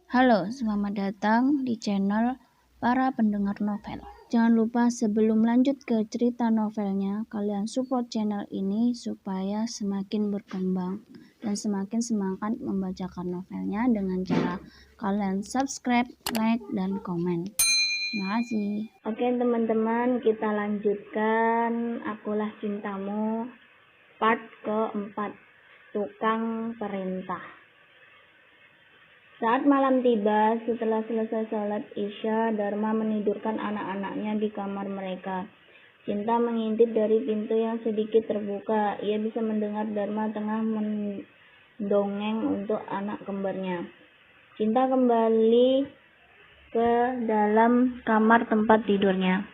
Halo, selamat datang di channel para pendengar novel. Jangan lupa sebelum lanjut ke cerita novelnya, kalian support channel ini supaya semakin berkembang dan semakin semangat membacakan novelnya dengan cara kalian subscribe, like, dan komen. Terima kasih. Oke teman-teman, kita lanjutkan Akulah Cintamu part keempat, Tukang Perintah. Saat malam tiba, setelah selesai sholat Isya, Dharma menidurkan anak-anaknya di kamar mereka. Cinta mengintip dari pintu yang sedikit terbuka. Ia bisa mendengar Dharma tengah mendongeng untuk anak kembarnya. Cinta kembali ke dalam kamar tempat tidurnya.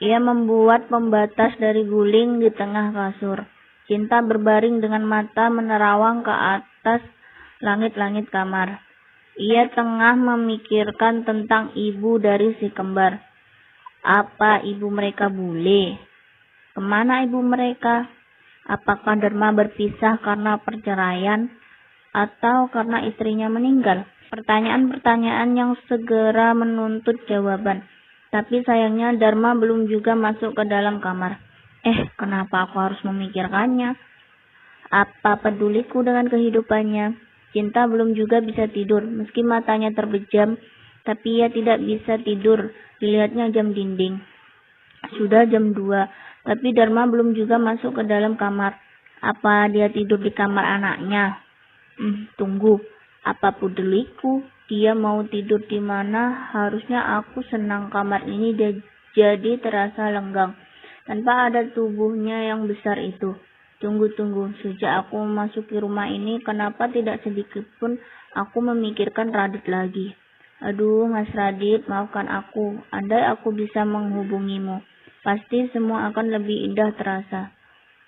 Ia membuat pembatas dari guling di tengah kasur. Cinta berbaring dengan mata menerawang ke atas langit-langit kamar. Ia tengah memikirkan tentang ibu dari si kembar. Apa ibu mereka bule? Kemana ibu mereka? Apakah Dharma berpisah karena perceraian atau karena istrinya meninggal? Pertanyaan-pertanyaan yang segera menuntut jawaban. Tapi sayangnya Dharma belum juga masuk ke dalam kamar. Kenapa aku harus memikirkannya? Apa peduliku dengan kehidupannya? Cinta belum juga bisa tidur, meski matanya terbejam, tapi ia tidak bisa tidur. Dilihatnya jam dinding. Sudah jam 2, tapi Dharma belum juga masuk ke dalam kamar. Apa dia tidur di kamar anaknya? Tunggu, apa peduliku? Dia mau tidur di mana? Harusnya aku senang kamar ini jadi terasa lenggang, tanpa ada tubuhnya yang besar itu. Tunggu, sejak aku memasuki rumah ini, kenapa tidak sedikit pun aku memikirkan Radit lagi? Aduh, Mas Radit, maafkan aku. Andai aku bisa menghubungimu, pasti semua akan lebih indah terasa.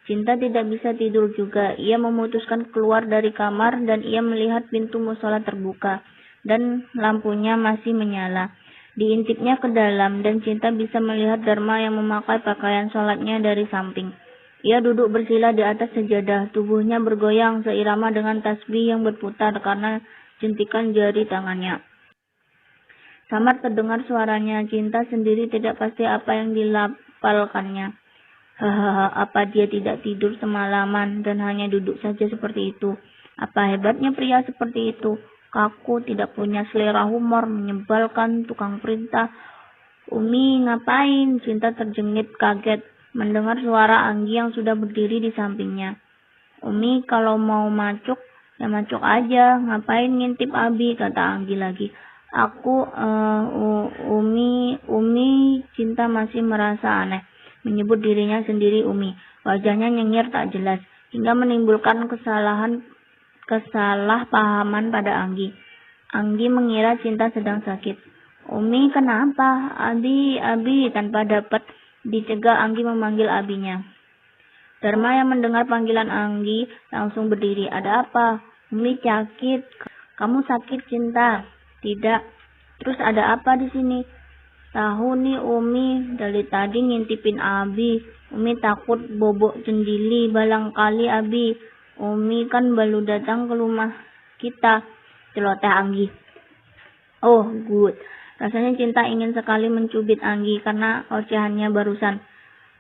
Cinta tidak bisa tidur juga. Ia memutuskan keluar dari kamar dan ia melihat pintu musola terbuka dan lampunya masih menyala. Diintipnya ke dalam dan Cinta bisa melihat Dharma yang memakai pakaian sholatnya dari samping. Ia duduk bersila di atas sejadah, tubuhnya bergoyang seirama dengan tasbih yang berputar karena jentikan jari tangannya. Samar terdengar suaranya. Cinta sendiri tidak pasti apa yang dilafalkannya. Apa dia tidak tidur semalaman dan hanya duduk saja seperti itu? Apa hebatnya pria seperti itu? Kaku, tidak punya selera humor, menyebalkan, tukang perintah. Umi, ngapain? Cinta terjengit kaget mendengar suara Anggi yang sudah berdiri di sampingnya. Umi, kalau mau macuk, ya macuk aja. Ngapain ngintip Abi? Kata Anggi lagi. Aku, Umi, Cinta masih merasa aneh menyebut dirinya sendiri Umi. Wajahnya nyengir tak jelas, hingga menimbulkan kesalahpahaman pada Anggi. Anggi mengira Cinta sedang sakit. Umi, kenapa? Abi, tanpa dapat dicegah Anggi memanggil abinya. Dharma yang mendengar panggilan Anggi langsung berdiri. Ada apa? Umi sakit. Kamu sakit, Cinta? Tidak. Terus ada apa di sini? Tahu nih Umi, dari tadi ngintipin Abi. Umi takut bobok cendili barangkali Abi. Umi kan baru datang ke rumah kita. Celoteh Anggi. Oh, good. Rasanya Cinta ingin sekali mencubit Anggi karena ocehannya barusan.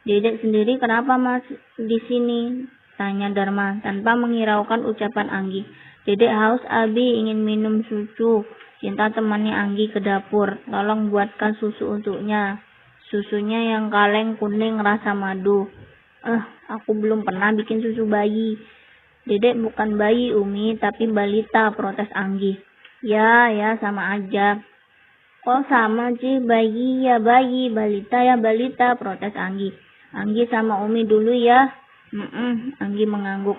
Dedek sendiri kenapa Mas di sini? Tanya Dharma tanpa menghiraukan ucapan Anggi. Dedek haus Abi, ingin minum susu. Cinta temani Anggi ke dapur. Tolong buatkan susu untuknya. Susunya yang kaleng kuning rasa madu. Aku belum pernah bikin susu bayi. Dedek bukan bayi Umi, tapi balita, protes Anggi. Ya, sama aja. Kok sama sih? Bayi ya bayi, balita ya balita, protes Anggi. Anggi sama Umi dulu ya. Anggi mengangguk.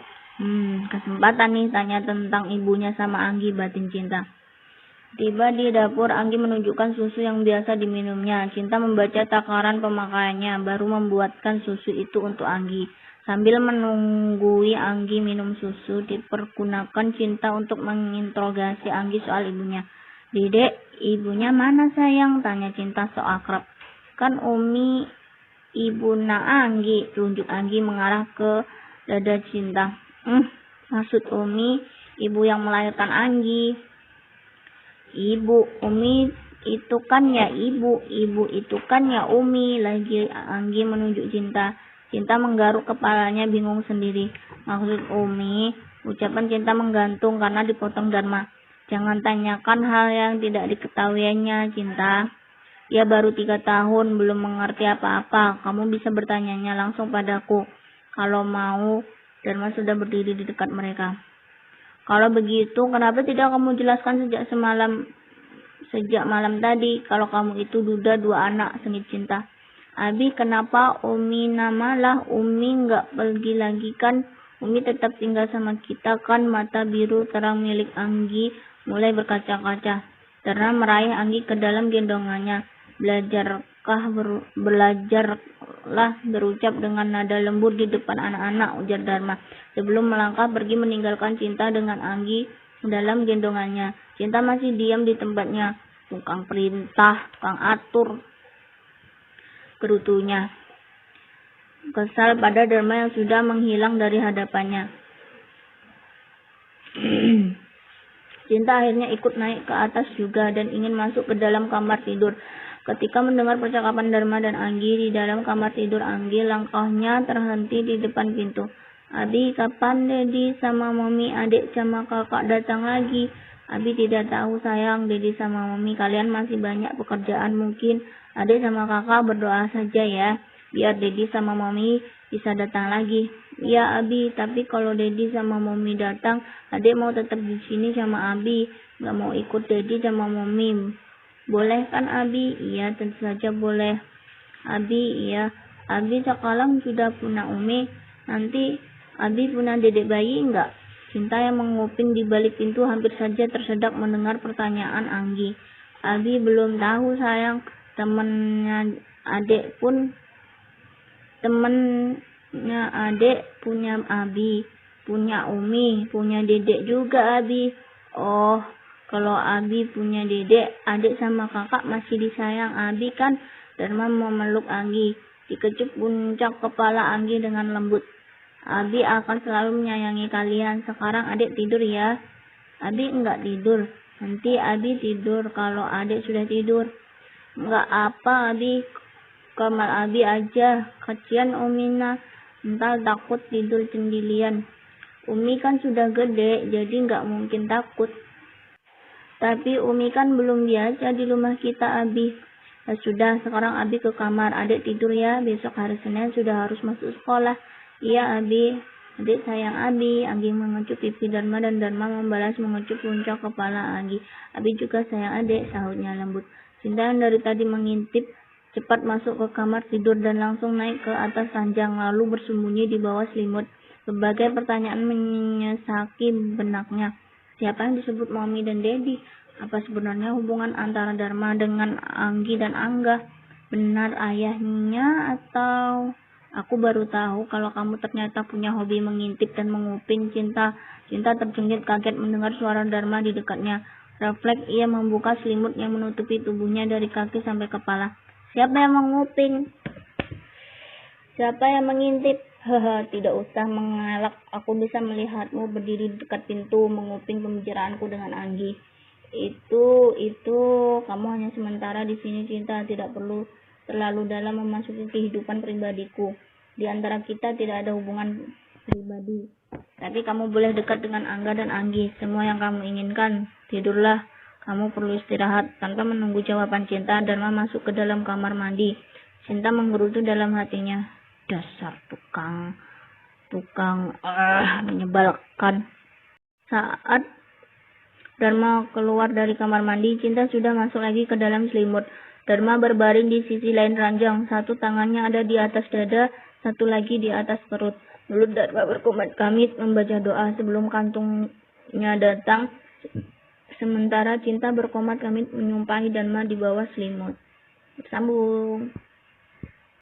Kesempatan nih tanya tentang ibunya sama Anggi, batin Cinta. Tiba di dapur, Anggi menunjukkan susu yang biasa diminumnya. Cinta membaca takaran pemakaiannya, baru membuatkan susu itu untuk Anggi. Sambil menunggui Anggi minum susu, dipergunakan Cinta untuk menginterogasi Anggi soal ibunya. Dedek, ibunya mana sayang? Tanya Cinta so akrab. Kan Umi ibu Anggi, tunjuk Anggi mengarah ke dada Cinta. Maksud Umi, ibu yang melahirkan Anggi. Ibu, Umi itu kan ya ibu itu kan ya Umi, lagi Anggi menunjuk Cinta. Cinta menggaruk kepalanya bingung sendiri. Maksud Umi, ucapan Cinta menggantung karena dipotong Dharma. Jangan tanyakan hal yang tidak diketahuinya, Cinta. Ia baru 3 tahun, belum mengerti apa-apa. Kamu bisa bertanyanya langsung padaku. Kalau mau, Dharma sudah berdiri di dekat mereka. Kalau begitu, kenapa tidak kamu jelaskan sejak malam tadi? Kalau kamu itu duda 2 anak, sengit Cinta. Abi, kenapa Umi namalah? Umi nggak pergi lagi kan? Umi tetap tinggal sama kita kan? Mata biru terang milik Anggi mulai berkaca-kaca. Karena meraih Anggi ke dalam gendongannya. Belajarlah berucap dengan nada lembut di depan anak-anak, ujar Dharma. Sebelum melangkah pergi meninggalkan Cinta dengan Anggi dalam gendongannya. Cinta masih diam di tempatnya. Tukang perintah, tukang atur, gerutunya. Kesal pada Dharma yang sudah menghilang dari hadapannya. Cinta akhirnya ikut naik ke atas juga dan ingin masuk ke dalam kamar tidur. Ketika mendengar percakapan Dharma dan Anggi di dalam kamar tidur Anggi, langkahnya terhenti di depan pintu. Abi, kapan Dedi sama Mami, adik sama kakak datang lagi? Abi tidak tahu sayang, Dedi sama Mami kalian masih banyak pekerjaan mungkin. Adik sama kakak berdoa saja ya, biar Dedi sama Mami bisa datang lagi. Iya Abi, tapi kalau Dedi sama Mami datang, adik mau tetap di sini sama Abi, nggak mau ikut Dedi sama Mami. Boleh kan Abi? Iya, tentu saja boleh. Abi, iya. Abi sekarang sudah punya Umi. Nanti Abi punya dedek bayi enggak? Cinta yang menguping di balik pintu hampir saja tersedak mendengar pertanyaan Anggi. Abi belum tahu sayang. Temennya adik punya Abi, punya Umi, punya dedek juga Abi. Oh, kalau Abi punya dedek, adik sama kakak masih disayang Abi kan? Dharma memeluk Anggi. Dikecup puncak kepala Anggi dengan lembut. Abi akan selalu menyayangi kalian. Sekarang adik tidur ya. Abi enggak tidur. Nanti Abi tidur kalau adik sudah tidur. Enggak apa Abi. Kamar Abi aja. Kasihan Umina. Entar takut tidur sendirian. Umi kan sudah gede, jadi enggak mungkin takut. Tapi Umi kan belum biasa di rumah kita, Abi. Ya sudah, sekarang Abi ke kamar. Adik tidur ya, besok hari Senin sudah harus masuk sekolah. Iya, Abi. Adik sayang Abi. Anggi mengecup pipi Dharma dan Dharma membalas mengecup puncak kepala Anggi. Abi juga sayang adik, sahutnya lembut. Cinta yang dari tadi mengintip cepat masuk ke kamar tidur dan langsung naik ke atas ranjang, lalu bersembunyi di bawah selimut. Berbagai pertanyaan menyesaki benaknya. Siapa yang disebut Mami dan Dedi? Apa sebenarnya hubungan antara Dharma dengan Anggi dan Angga? Benar ayahnya atau... Aku baru tahu kalau kamu ternyata punya hobi mengintip dan menguping. Cinta terjengit kaget mendengar suara Dharma di dekatnya. Refleks ia membuka selimut yang menutupi tubuhnya dari kaki sampai kepala. Siapa yang menguping? Siapa yang mengintip? Haha, tidak usah mengelak. Aku bisa melihatmu berdiri di dekat pintu, menguping pembicaraanku dengan Anggi. Itu, kamu hanya sementara di sini, Cinta. Tidak perlu terlalu dalam memasuki kehidupan pribadiku. Di antara kita tidak ada hubungan pribadi. Tapi kamu boleh dekat dengan Angga dan Anggi. Semua yang kamu inginkan. Tidurlah. Kamu perlu istirahat. Tanpa menunggu jawaban Cinta, Dharma masuk ke dalam kamar mandi. Cinta menggerutu dalam hatinya. Dasar tukang menyebalkan. Saat Dharma keluar dari kamar mandi, Cinta sudah masuk lagi ke dalam selimut. Dharma berbaring di sisi lain ranjang. Satu tangannya ada di atas dada, satu lagi di atas perut. Mulut Dharma berkomat-kamit membaca doa sebelum kantungnya datang. Sementara Cinta berkomat-kamit menyumpahi Dharma di bawah selimut. Bersambung.